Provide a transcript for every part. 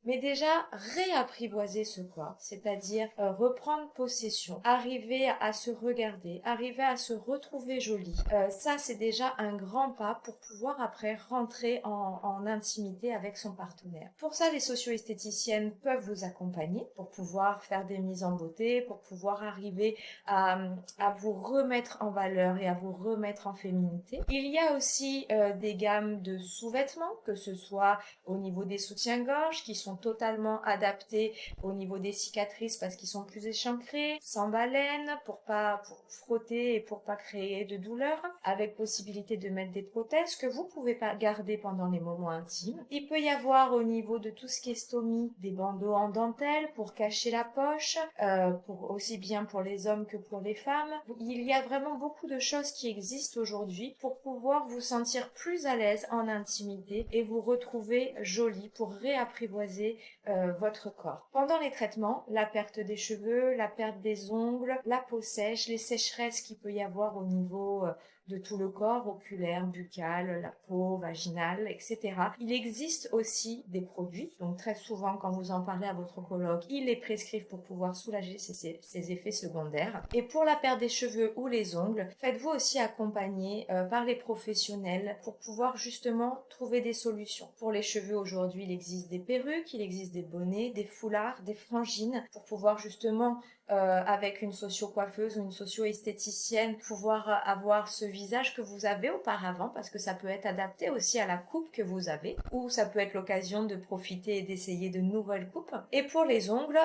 Mais déjà, réapprivoiser ce corps, c'est-à-dire reprendre possession, arriver à se regarder, arriver à se retrouver jolie. Ça, c'est déjà un grand pas pour pouvoir après rentrer en intimité avec son partenaire. Pour ça, les socio-esthéticiennes peuvent vous accompagner pour pouvoir faire des mises en beauté, pour pouvoir arriver à, à vous remettre en valeur et à vous remettre en féminité. Il y a aussi des gammes de sous-vêtements, que ce soit au niveau des soutiens-gorge, qui sont totalement adaptés au niveau des cicatrices parce qu'ils sont plus échancrés, sans baleine, pour frotter et pour pas créer de douleur, avec possibilité de mettre des prothèses que vous pouvez pas garder pendant les moments intimes. Il peut y avoir au niveau de tout ce qui est stomie, des bandeaux en dentelle pour cacher la poche, pour aussi bien pour les hommes que pour les femmes. Il y a vraiment beaucoup de choses qui existent aujourd'hui pour pouvoir vous sentir plus à l'aise en intimité et vous retrouver jolie pour réapprivoiser votre corps. Pendant les traitements, la perte des cheveux, la perte des ongles, la peau sèche, les sécheresses qu'il peut y avoir au niveau de tout le corps, oculaire, buccal, la peau, vaginale, etc. Il existe aussi des produits, donc très souvent quand vous en parlez à votre oncologue, ils les prescrivent pour pouvoir soulager ces effets secondaires. Et pour la perte des cheveux ou les ongles, faites-vous aussi accompagner par les professionnels pour pouvoir justement trouver des solutions. Pour les cheveux aujourd'hui, il existe des perruques, il existe des bonnets, des foulards, des frangines pour pouvoir justement avec une socio-coiffeuse ou une socio-esthéticienne, pouvoir avoir ce visage que vous avez auparavant, parce que ça peut être adapté aussi à la coupe que vous avez, ou ça peut être l'occasion de profiter et d'essayer de nouvelles coupes. Et pour les ongles,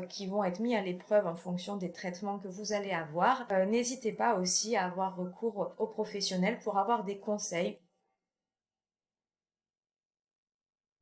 qui vont être mis à l'épreuve en fonction des traitements que vous allez avoir, n'hésitez pas aussi à avoir recours aux professionnels pour avoir des conseils